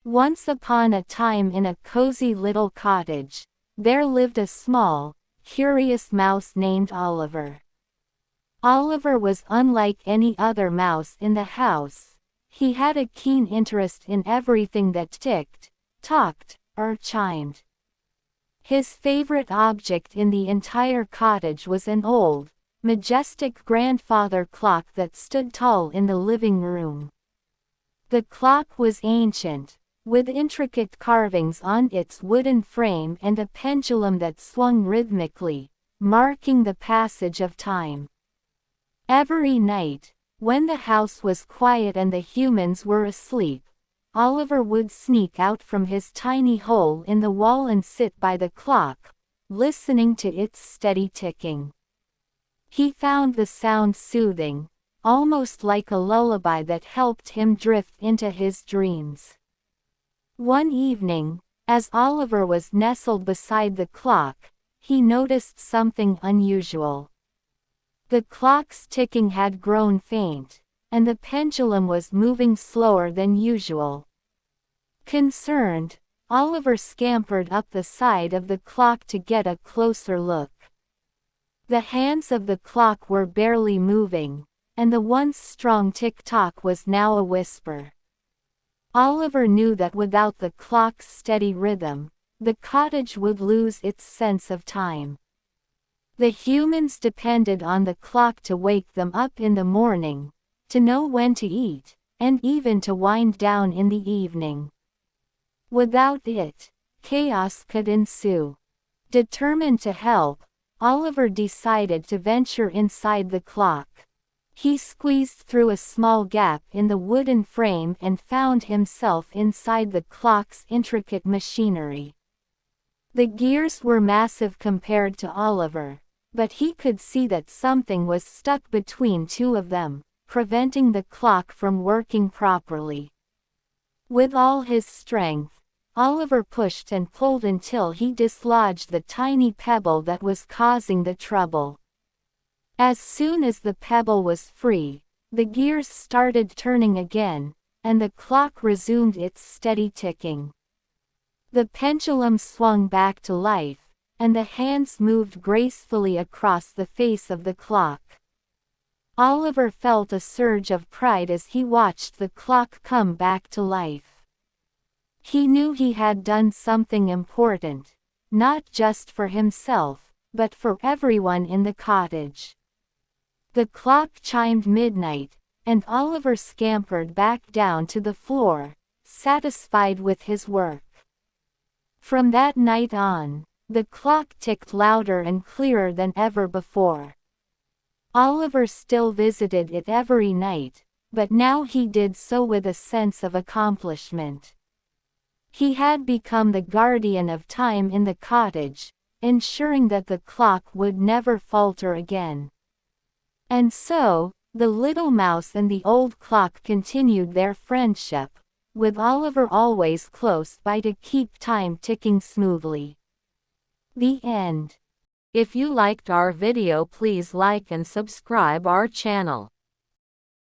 Once upon a time in a cozy little cottage, there lived a small, curious mouse named Oliver. Oliver was unlike any other mouse in the house. He had a keen interest in everything that ticked, talked, or chimed. His favorite object in the entire cottage was an old, majestic grandfather clock that stood tall in the living room. The clock was ancient, with intricate carvings on its wooden frame and a pendulum that swung rhythmically, marking the passage of time. Every night, when the house was quiet and the humans were asleep, Oliver would sneak out from his tiny hole in the wall and sit by the clock, listening to its steady ticking. He found the sound soothing, almost like a lullaby that helped him drift into his dreams. One evening, as Oliver was nestled beside the clock, he noticed something unusual. The clock's ticking had grown faint, and the pendulum was moving slower than usual. Concerned, Oliver scampered up the side of the clock to get a closer look. The hands of the clock were barely moving, and the once strong tick-tock was now a whisper. Oliver knew that without the clock's steady rhythm, the cottage would lose its sense of time. The humans depended on the clock to wake them up in the morning, to know when to eat, and even to wind down in the evening. Without it, chaos could ensue. Determined to help, Oliver decided to venture inside the clock. He squeezed through a small gap in the wooden frame and found himself inside the clock's intricate machinery. The gears were massive compared to Oliver, but he could see that something was stuck between two of them, preventing the clock from working properly. With all his strength, Oliver pushed and pulled until he dislodged the tiny pebble that was causing the trouble. As soon as the pebble was free, the gears started turning again, and the clock resumed its steady ticking. The pendulum swung back to life, and the hands moved gracefully across the face of the clock. Oliver felt a surge of pride as he watched the clock come back to life. He knew he had done something important, not just for himself, but for everyone in the cottage. The clock chimed midnight, and Oliver scampered back down to the floor, satisfied with his work. From that night on, the clock ticked louder and clearer than ever before. Oliver still visited it every night, but now he did so with a sense of accomplishment. He had become the guardian of time in the cottage, ensuring that the clock would never falter again. And so, the little mouse and the old clock continued their friendship, with Oliver always close by to keep time ticking smoothly. The end. If you liked our video, please like and subscribe our channel.